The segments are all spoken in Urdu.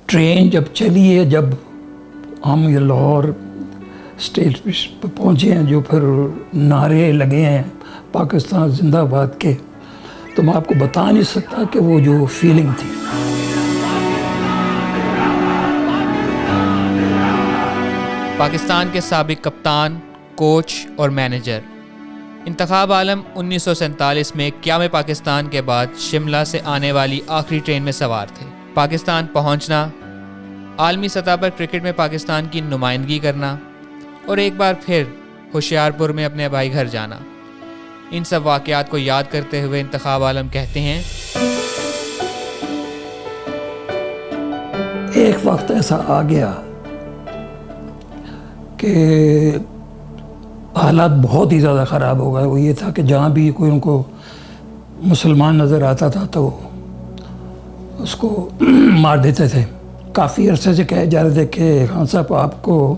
ٹرین جب چلی ہے، جب ہم یہ لاہور اسٹیٹ پہ پہنچے ہیں، جو پھر نعرے لگے ہیں پاکستان زندہ باد کے، تو میں آپ کو بتا نہیں سکتا کہ وہ جو فیلنگ تھی۔ پاکستان کے سابق کپتان، کوچ اور مینیجر انتخاب عالم 1947 میں قیام پاکستان کے بعد شملہ سے آنے والی آخری ٹرین میں سوار تھے۔ پاکستان پہنچنا، عالمی سطح پر کرکٹ میں پاکستان کی نمائندگی کرنا اور ایک بار پھر ہوشیارپور میں اپنے بھائی گھر جانا، ان سب واقعات کو یاد کرتے ہوئے انتخاب عالم کہتے ہیں، ایک وقت ایسا آ گیا کہ حالات بہت ہی زیادہ خراب ہو گئے۔ وہ یہ تھا کہ جہاں بھی کوئی ان کو مسلمان نظر آتا تھا تو اس کو مار دیتے تھے۔ کافی عرصے سے کہے جا رہے تھے کہ خان صاحب آپ کو،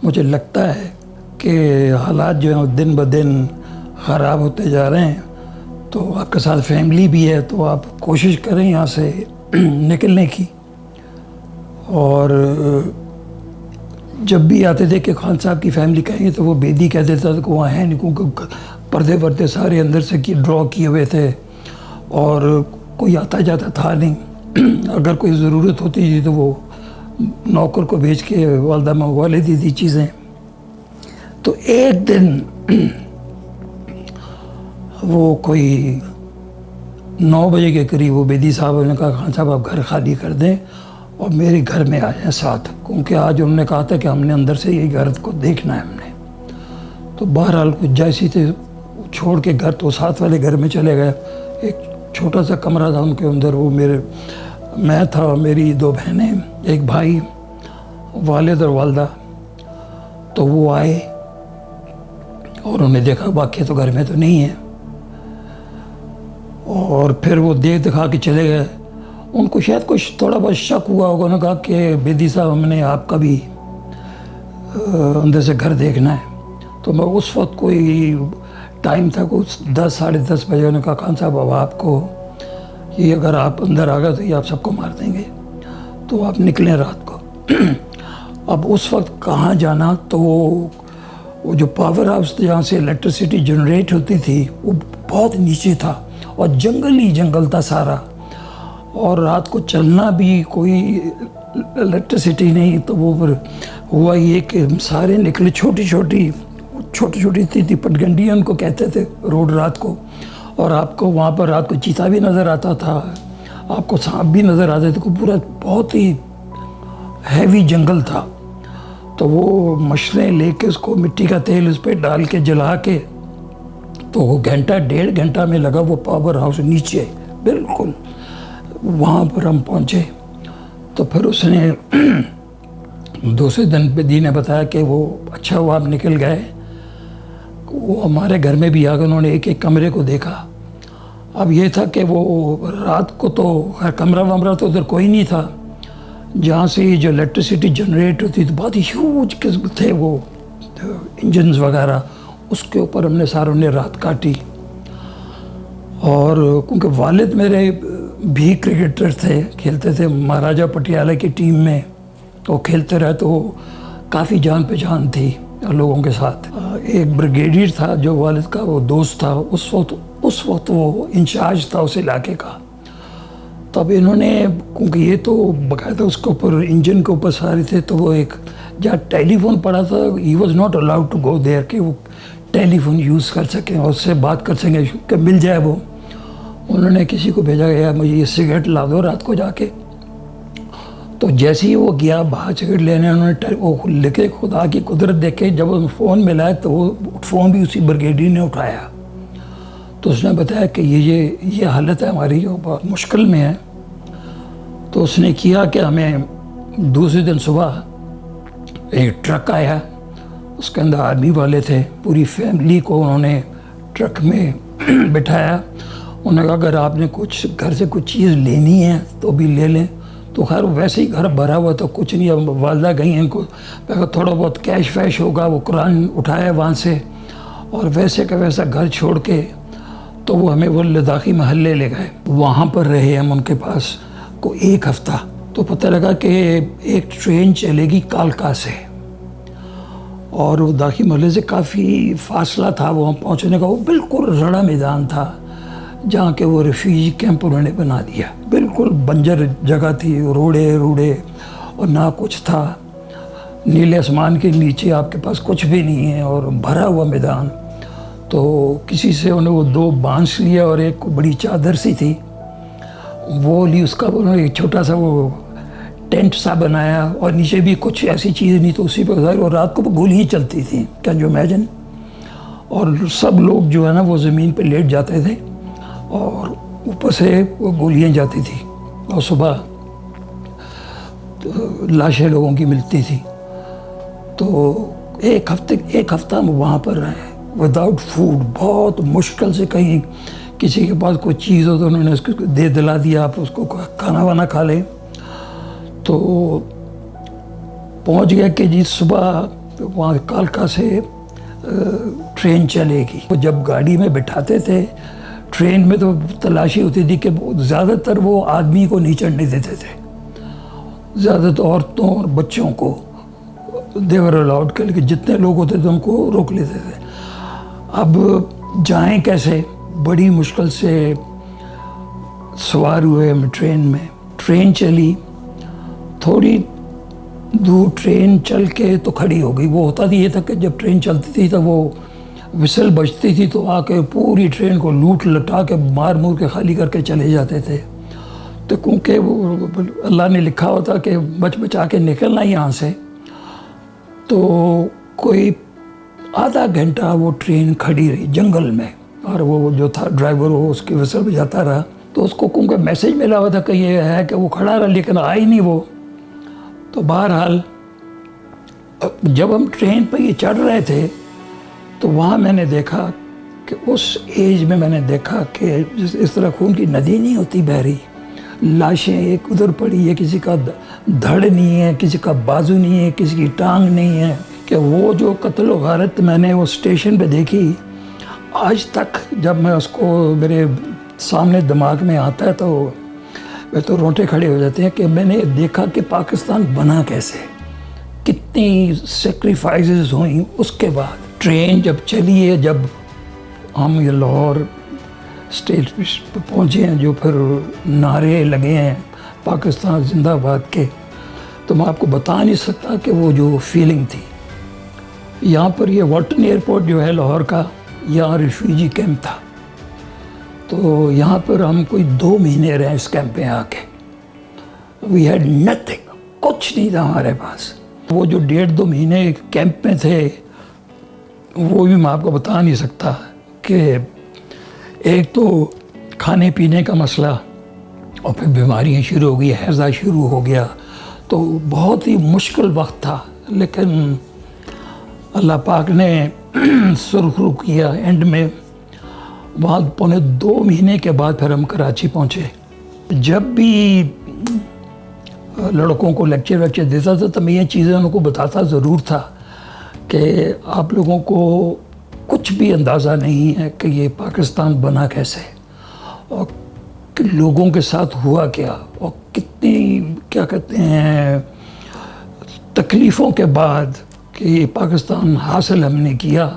مجھے لگتا ہے کہ حالات جو ہیں دن بدن خراب ہوتے جا رہے ہیں، تو آپ کے ساتھ فیملی بھی ہے، تو آپ کوشش کریں یہاں سے نکلنے کی۔ اور جب بھی آتے تھے کہ خان صاحب کی فیملی کہیں گے تو وہ بیدی کہہ دیتا تھا کہ وہاں ہے نہیں، کیونکہ پردے وردے سارے اندر سے ڈرا کیے ہوئے تھے اور کوئی آتا جاتا تھا نہیں۔ اگر کوئی ضرورت ہوتی تھی تو وہ نوکر کو بھیج کے والدہ منگوا لیتی تھی چیزیں۔ تو ایک دن وہ کوئی 9 بجے کے قریب وہ بیدی صاحب نے کہا خان صاحب آپ گھر خالی کر دیں اور میرے گھر میں آ جائیں ساتھ، کیونکہ آج انہوں نے کہا تھا کہ ہم نے اندر سے یہ گھر کو دیکھنا ہے ہم نے۔ تو بہرحال کچھ جیسی تھے چھوڑ کے گھر، تو ساتھ والے گھر میں چلے گئے۔ ایک چھوٹا سا کمرہ تھا ان کے اندر، وہ میں تھا، میری 2 بہنیں، ایک بھائی، والد اور والدہ۔ تو وہ آئے اور انہوں نے دیکھا واقعی تو گھر میں تو نہیں ہے، اور پھر وہ دیکھ دکھا کے چلے گئے۔ ان کو شاید کچھ تھوڑا بہت شک ہوا ہوگا، انہوں نے کہا کہ بیدی صاحب ہم نے آپ کا بھی اندر سے گھر دیکھنا ہے۔ تو میں اس وقت کوئی ٹائم تھا کچھ 10 ساڑھے 10 بجے، انہوں نے کہا خان صاحب اب آپ کو یہ اگر آپ اندر آ گئے تو یہ آپ سب کو مار دیں گے، تو آپ نکلیں رات کو۔ اب اس وقت کہاں جانا، تو وہ جو پاور ہاؤس جہاں سے الیکٹریسٹی جنریٹ ہوتی تھی وہ بہت نیچے تھا اور جنگل ہی جنگل تھا سارا، اور رات کو چلنا بھی کوئی الیکٹریسٹی نہیں۔ تو وہ پھر ہوا یہ کہ سارے نکلے، چھوٹی چھوٹی تھی پٹ گنڈیاں ان کو کہتے تھے روڈ رات کو، اور آپ کو وہاں پر رات کو چیتا بھی نظر آتا تھا، آپ کو سانپ بھی نظر آتے تھے، پورا بہت ہی ہیوی جنگل تھا۔ تو وہ مشریں لے کے اس کو مٹی کا تیل اس پہ ڈال کے جلا کے، تو وہ گھنٹہ 1.5 گھنٹہ میں لگا وہ پاور ہاؤس نیچے بالکل، وہاں پر ہم پہنچے۔ تو پھر اس نے دوسرے دن پہ دی نے بتایا کہ وہ اچھا وہ آپ نکل گئے۔ وہ ہمارے گھر میں بھی آ گئے، انہوں نے ایک ایک کمرے کو دیکھا۔ اب یہ تھا کہ وہ رات کو تو خیر کمرہ ومرہ تو ادھر کوئی نہیں تھا، جہاں سے جو الیکٹریسٹی جنریٹ ہوتی تو بہت ہی ہیوج قسم تھے وہ انجنز وغیرہ، اس کے اوپر ہم نے ساروں نے رات کاٹی۔ اور کیونکہ والد میرے بھی کرکٹر تھے، کھیلتے تھے مہاراجہ پٹیالہ کی ٹیم میں، تو کھیلتے رہے، تو کافی جان پہچان تھی لوگوں کے ساتھ۔ ایک بریگیڈیئر تھا جو والد کا وہ دوست تھا، اس وقت وہ انچارج تھا اس علاقے کا۔ تو اب انہوں نے، کیونکہ یہ تو باقاعدہ اس کے اوپر انجن کے اوپر سارے تھے، تو وہ ایک جہاں ٹیلی فون پڑا تھا، he was not allowed to go there, کہ وہ ٹیلی فون یوز کر سکیں اور اس سے بات کر سکیں کہ مل جائے وہ۔ انہوں نے کسی کو بھیجا گیا مجھے یہ سگریٹ لا دو رات کو جا کے۔ تو جیسے ہی وہ گیا باہر سگریٹ لینے، انہوں نے وہ لکھے، خدا کی قدرت دیکھے، جب وہ فون ملا تو وہ فون بھی اسی بریگیڈیئر نے اٹھایا۔ تو اس نے بتایا کہ یہ حالت ہے ہماری، جو بہت مشکل میں ہے۔ تو اس نے کیا کہ ہمیں دوسرے دن صبح ایک ٹرک آیا، اس کے اندر آرمی والے تھے، پوری فیملی کو انہوں نے ٹرک میں بٹھایا۔ انہوں نے کہا اگر آپ نے کچھ گھر سے کچھ چیز لینی ہے تو بھی لے لیں۔ تو خیر ویسے ہی گھر بھرا ہوا تو کچھ نہیں، اب والدہ گئی ہیں، ان کو تھوڑا بہت کیش ویش ہوگا، وہ قرآن اٹھایا وہاں سے، اور ویسے کا ویسا گھر چھوڑ کے تو وہ ہمیں وہ لداخی محلے لے گئے۔ وہاں پر رہے ہم ان کے پاس کو 1 ہفتہ۔ تو پتہ لگا کہ ایک ٹرین چلے گی کالکا سے، اور وہ داخی محلے سے کافی فاصلہ تھا وہاں پہنچنے کا. وہ بالکل رڑا میدان تھا جہاں کہ وہ ریفیوجی کیمپ انہوں نے بنا دیا. بالکل بنجر جگہ تھی، روڑے اور نہ کچھ تھا. نیلے آسمان کے نیچے آپ کے پاس کچھ بھی نہیں ہے اور بھرا ہوا میدان. تو کسی سے انہوں نے وہ 2 بانس لیا اور ایک بڑی چادر سی تھی وہ لی. اس کا انہوں نے ایک چھوٹا سا وہ ٹینٹ سا بنایا اور نیچے بھی کچھ ایسی چیزیں نہیں تو اسی پہ گزاری. اور رات کو گولیاں چلتی تھیں، کین یو امیجن. اور سب لوگ جو ہے نا وہ زمین پہ لیٹ جاتے تھے اور اوپر سے وہ گولیاں جاتی تھیں اور صبح لاشیں لوگوں کی ملتی تھی. تو ایک ہفتہ ہم وہاں پر رہے وداؤٹ فوڈ. بہت مشکل سے کہیں کسی کے پاس کوئی چیز ہو تو انہوں نے اس کو دے دلا دیا آپ اس کو کھانا وانا کھا لیں. تو پہنچ گیا کہ جی صبح وہاں کالکا سے ٹرین چلے گی. جب گاڑی میں بٹھاتے تھے ٹرین میں تو تلاشی ہوتی تھی کہ زیادہ تر وہ آدمی کو نہیں چڑھنے دیتے تھے، زیادہ تر عورتوں اور بچوں کو دیور الاؤڈ کر کے جتنے لوگ ہوتے تھے ان کو روک لیتے تھے. اب جائیں کیسے؟ بڑی مشکل سے سوار ہوئے ہم ٹرین میں. ٹرین چلی، تھوڑی دور ٹرین چل کے تو کھڑی ہو گئی. وہ ہوتا تھی یہ تھا کہ جب ٹرین چلتی تھی تو وہ وسل بجتی تھی تو آ کے پوری ٹرین کو لوٹ لٹا کے مار مور کے خالی کر کے چلے جاتے تھے. تو کیونکہ وہ اللہ نے لکھا ہوتا کہ بچا کے نکلنا یہاں سے. تو کوئی آدھا گھنٹہ وہ ٹرین کھڑی رہی جنگل میں اور وہ جو تھا ڈرائیور وہ اس کی وسل بجاتا رہا. تو اس کو کیونکہ میسیج ملا ہوا تھا کہ یہ ہے کہ وہ کھڑا رہا لیکن آئی نہیں وہ. تو بہرحال جب ہم ٹرین پہ یہ چڑھ رہے تھے تو وہاں میں نے دیکھا کہ اس ایج میں میں نے دیکھا کہ اس طرح خون کی ندی نہیں ہوتی بہہ رہی، لاشیں ایک ادھر پڑی ہے، کسی کا دھڑ نہیں ہے، کسی کا بازو نہیں ہے، کسی کی ٹانگ نہیں ہے. کہ وہ جو قتل و غارت میں نے وہ اسٹیشن پہ دیکھی آج تک جب میں اس کو میرے سامنے دماغ میں آتا ہے تو میں تو رونٹے کھڑے ہو جاتے ہیں کہ میں نے دیکھا کہ پاکستان بنا کیسے، کتنی سیکریفائزز ہوئیں. اس کے بعد ٹرین جب چلی ہے، جب ہم یہ لاہور اسٹیٹ پہ پہنچے ہیں جو پھر نعرے لگے ہیں پاکستان زندہ باد کے، تو میں آپ کو بتا نہیں سکتا کہ وہ جو فیلنگ تھی. یہاں پر یہ والٹن ایئرپورٹ جو ہے لاہور کا، یہاں ریفیوجی کیمپ تھا. تو یہاں پر ہم کوئی 2 مہینے رہے اس کیمپ میں آ کے. وی ہیڈ نتھنگ، کچھ نہیں تھا ہمارے پاس. وہ جو 1.5-2 مہینے کیمپ میں تھے وہ بھی میں آپ کو بتا نہیں سکتا کہ ایک تو کھانے پینے کا مسئلہ اور پھر بیماریاں شروع ہو گئی، ہیضہ شروع ہو گیا. تو بہت ہی مشکل وقت تھا لیکن اللہ پاک نے سرخرو کیا. اینڈ میں وہاں 2.25 مہینے کے بعد پھر ہم کراچی پہنچے. جب بھی لڑکوں کو لیکچر دیتا تھا تو میں یہ چیزیں ان کو بتاتا ضرور تھا کہ آپ لوگوں کو کچھ بھی اندازہ نہیں ہے کہ یہ پاکستان بنا کیسے اور کہ لوگوں کے ساتھ ہوا کیا اور کتنی کیا کہتے ہیں تکلیفوں کے بعد کہ یہ پاکستان حاصل ہم نے کیا.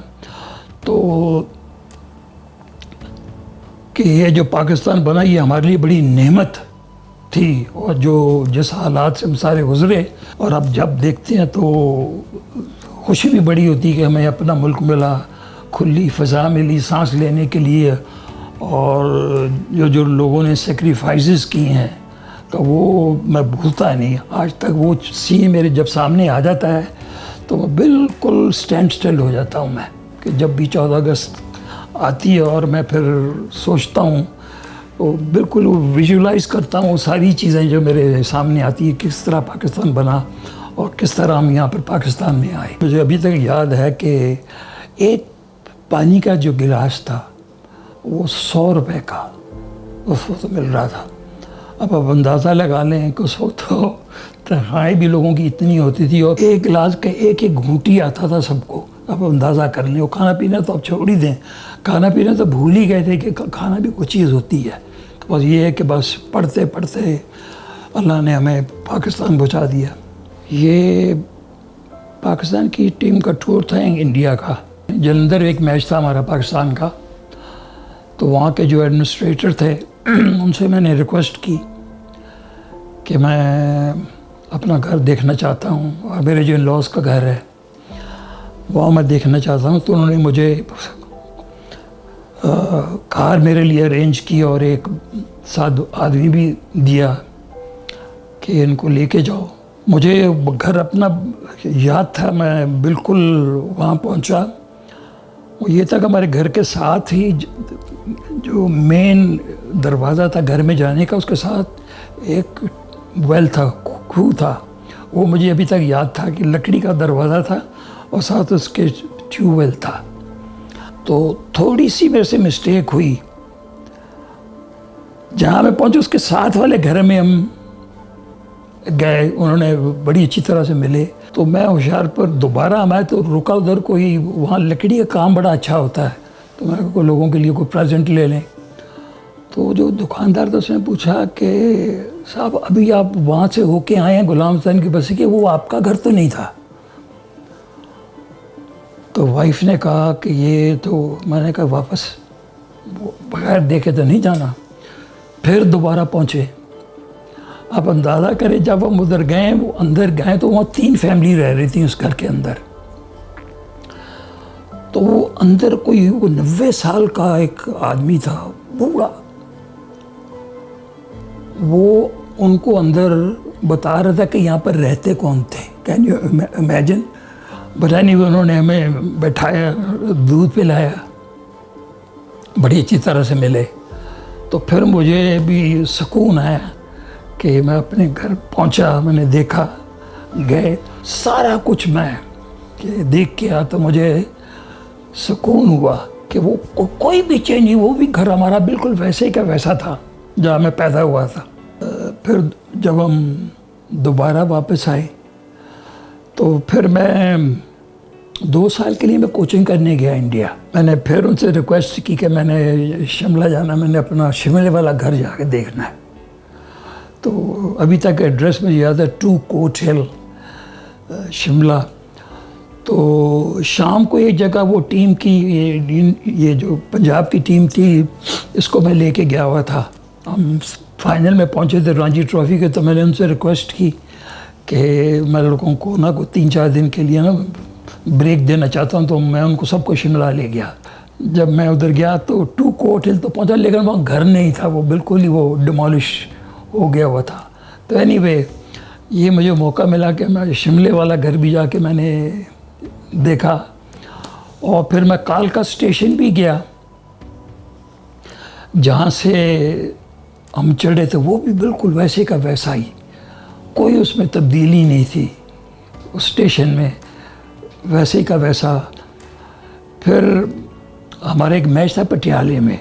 تو کہ یہ جو پاکستان بنا یہ ہمارے لیے بڑی نعمت تھی اور جو جس حالات سے ہم سارے گزرے، اور اب جب دیکھتے ہیں تو خوشی بھی بڑی ہوتی کہ ہمیں اپنا ملک ملا، کھلی فضا ملی سانس لینے کے لیے. اور جو لوگوں نے سیکریفائزز کی ہیں تو وہ میں بھولتا نہیں آج تک. وہ سین میرے جب سامنے آ جاتا ہے تو میں بالکل اسٹینڈ سٹل ہو جاتا ہوں میں کہ جب بھی 14 اگست آتی ہے اور میں پھر سوچتا ہوں وہ بالکل ویژولائز کرتا ہوں ساری چیزیں جو میرے سامنے آتی ہیں، کس طرح پاکستان بنا اور کس طرح ہم یہاں پر پاکستان میں آئے. مجھے ابھی تک یاد ہے کہ ایک پانی کا جو گلاس تھا وہ 100 روپے کا اس وقت مل رہا تھا. اب آپ اندازہ لگا لیں کہ اس وقت تو تنخواہیں بھی لوگوں کی اتنی ہوتی تھی اور ایک گلاس کا ایک گھونٹی آتا تھا سب کو. اب اندازہ کر لیں. وہ کھانا پینا تو اب چھوڑ ہی دیں، کھانا پینا تو بھول ہی گئے تھے کہ کھانا بھی کوئی چیز ہوتی ہے. بس یہ ہے کہ بس پڑھتے اللہ نے ہمیں پاکستان پہنچا دیا. یہ پاکستان کی ٹیم کا ٹور تھا انڈیا کا. جلندھر ایک میچ تھا ہمارا پاکستان کا, تو وہاں کے جو ایڈمنسٹریٹر تھے ان سے میں نے ریکویسٹ کی کہ میں اپنا گھر دیکھنا چاہتا ہوں, اور میرے جو ان لاز کا گھر ہے وہاں میں دیکھنا چاہتا ہوں. تو انہوں نے مجھے کار میرے لیے ارینج کی اور ایک ساتھ آدمی بھی دیا کہ ان کو لے کے جاؤ. مجھے گھر اپنا یاد تھا, میں بالکل وہاں پہنچا. وہ یہ تھا کہ ہمارے گھر کے ساتھ ہی جو مین دروازہ تھا گھر میں جانے کا, اس کے ساتھ ایک ویل تھا, کھوہ تھا. وہ مجھے ابھی تک یاد تھا کہ لکڑی کا دروازہ تھا اور ساتھ اس کے ٹیوب ویل تھا. تو تھوڑی سی میرے سے مسٹیک ہوئی, جہاں میں پہنچا اس کے ساتھ والے گھر میں ہم گئے, انہوں نے بڑی اچھی طرح سے ملے. تو میں ہوشیار پر دوبارہ میں تو رکا ادھر, کوئی وہاں لکڑی کا کام بڑا اچھا ہوتا ہے, تو میں کوئی لوگوں کے لیے کوئی پریزنٹ لے لیں. تو جو دکاندار تھا اس نے پوچھا کہ صاحب ابھی آپ وہاں سے ہو کے آئے ہیں غلام حسین کی بستی کے, وہ آپ کا گھر تو نہیں تھا؟ تو وائف نے کہا کہ یہ تو, میں نے کہا واپس بغیر دیکھے تو نہیں جانا. پھر دوبارہ پہنچے. آپ اندازہ کریں جب ہم ادھر گئے, وہ اندر گئے تو وہاں 3 فیملی رہ رہی تھیں اس گھر کے اندر. تو وہ اندر کوئی 90 سال کا ایک آدمی تھا, بوڑھا. وہ ان کو اندر بتا رہا تھا کہ یہاں پر رہتے کون تھے. Can you imagine? بتانے بھی انہوں نے ہمیں بیٹھایا, دودھ پلایا, بڑی اچھی طرح سے ملے. تو پھر مجھے بھی سکون آیا کہ میں اپنے گھر پہنچا, میں نے دیکھا, گئے سارا کچھ میں کہ دیکھ کے آیا. تو مجھے سکون ہوا کہ وہ کوئی بھی چینج نہیں, وہ بھی گھر ہمارا بالکل ویسے کا ویسا تھا جہاں میں پیدا ہوا تھا. پھر جب ہم دوبارہ واپس آئے تو پھر میں 2 سال کے لیے میں کوچنگ کرنے گیا انڈیا. میں نے پھر ان سے ریکویسٹ کی کہ میں نے شملہ جانا, میں نے اپنا شملے والا گھر جا کے دیکھنا ہے. تو ابھی تک ایڈریس مجھے یاد ہے, 2 کوٹ ہل, شملہ. تو شام کو ایک جگہ وہ ٹیم کی, یہ جو پنجاب کی ٹیم تھی, اس کو میں لے کے گیا ہوا تھا. ہم فائنل میں پہنچے تھے رانجی ٹرافی کے. تو میں نے ان سے ریکویسٹ کی کہ میں لڑکوں کو نا کوئی 3-4 دن کے لیے نا بریک دینا چاہتا ہوں. تو میں ان کو سب کو شملہ لے گیا. جب میں ادھر گیا تو 2 کوٹ ہل تو پہنچا, لیکن وہاں گھر نہیں تھا, وہ بالکل ہی وہ ڈیمالش ہو گیا ہوا تھا. تو اینی وے یہ مجھے موقع ملا کہ میں شملے والا گھر بھی جا کے میں نے دیکھا. اور پھر میں کالکا اسٹیشن بھی گیا جہاں سے ہم چڑھے تھے, وہ بھی بالکل ویسے کا ویسا ہی, کوئی اس میں تبدیلی نہیں تھی اس اسٹیشن میں, ویسے کا ویسا. پھر ہمارا ایک میچ تھا پٹیالے میں,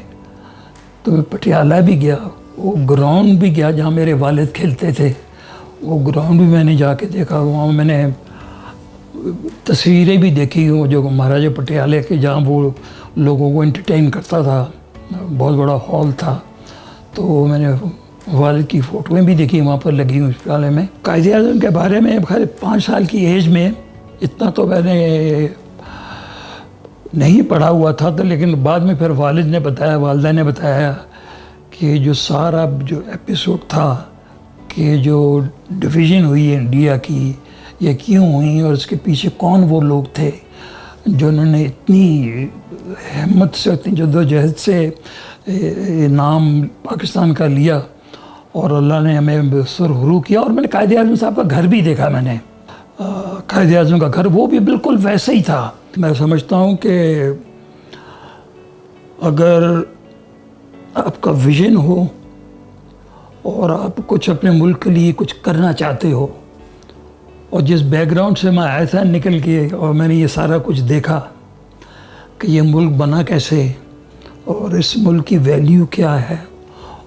تو میں پٹیالہ بھی گیا. وہ گراؤنڈ بھی گیا جہاں میرے والد کھیلتے تھے, وہ گراؤنڈ بھی میں نے جا کے دیکھا. وہاں میں نے تصویریں بھی دیکھی ہوں جو مہاراجہ پٹیالے کے, جہاں وہ لوگوں کو انٹرٹین کرتا تھا. بہت بڑا ہال تھا. تو میں نے والد کی فوٹویں بھی دیکھی وہاں پر لگی ہوئی پٹیالے میں. قائد اعظم کے بارے میں خیر 5 سال کی ایج میں اتنا تو میں نے نہیں پڑھا ہوا تھا, تو لیکن بعد میں پھر والد نے بتایا, والدہ نے بتایا کہ جو سارا جو ایپیسوڈ تھا کہ جو ڈویژن ہوئی ہے انڈیا کی, یہ کیوں ہوئی اور اس کے پیچھے کون وہ لوگ تھے جنہوں نے اتنی ہمت سے, اتنی جدوجہد سے نام پاکستان کا لیا, اور اللہ نے ہمیں سرخرو کیا. اور میں نے قائد اعظم صاحب کا گھر بھی دیکھا. میں نے قائد اعظم کا گھر وہ بھی بالکل ویسے ہی تھا. میں سمجھتا ہوں کہ اگر آپ کا ویژن ہو اور آپ کچھ اپنے ملک کے لیے کچھ کرنا چاہتے ہو, اور جس بیک گراؤنڈ سے میں آیا تھا نکل کے, اور میں نے یہ سارا کچھ دیکھا کہ یہ ملک بنا کیسے, اور اس ملک کی ویلیو کیا ہے,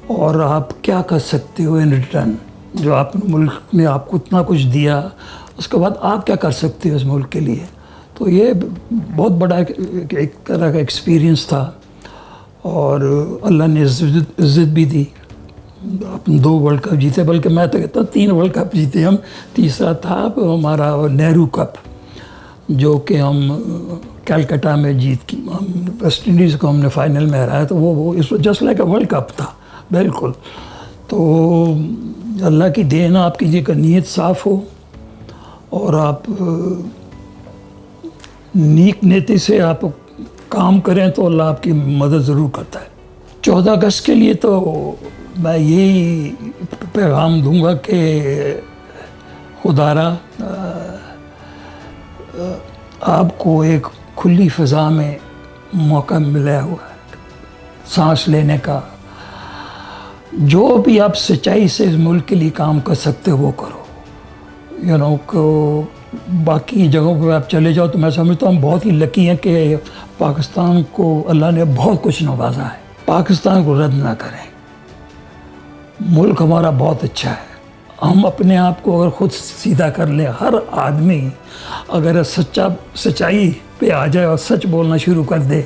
اور آپ کیا کر سکتے ہو ان ریٹرن. جو آپ ملک نے آپ کو اتنا کچھ دیا, اس کے بعد آپ کیا کر سکتے ہو اس ملک کے لیے. تو یہ بہت بڑا ایک طرح کا ایکسپیرینس تھا, اور اللہ نے عزت بھی دی. اپنے 2 ورلڈ کپ جیتے، بلکہ میں تو کہتا ہوں 3 ورلڈ کپ جیتے ہم. تیسرا تھا ہمارا نہرو کپ، جو کہ ہم کلکتہ میں ویسٹ انڈیز کو ہم نے فائنل میں ہرایا. تو وہ اس just like a world cup تھا بالکل. تو اللہ کی دین آپ کی کہ نیت صاف ہو اور آپ نیک نیتی سے آپ کام کریں تو اللہ آپ کی مدد ضرور کرتا ہے. 14 اگست کے لیے تو میں یہی پیغام دوں گا کہ خدارا آپ کو ایک کھلی فضا میں موقع ملا ہوا ہے سانس لینے کا. جو بھی آپ سچائی سے اس ملک کے لیے کام کر سکتے ہو وہ کرو. کو باقی جگہوں پہ آپ چلے جاؤ تو میں سمجھتا ہوں ہم بہت ہی لکی ہیں کہ پاکستان کو اللہ نے بہت کچھ نوازا ہے. پاکستان کو رد نہ کریں. ملک ہمارا بہت اچھا ہے. ہم اپنے آپ کو اگر خود سیدھا کر لیں، ہر آدمی اگر سچائی پہ آ جائے اور سچ بولنا شروع کر دے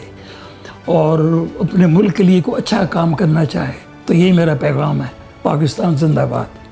اور اپنے ملک کے لیے کوئی اچھا کام کرنا چاہے، تو یہی میرا پیغام ہے. پاکستان زندہ باد.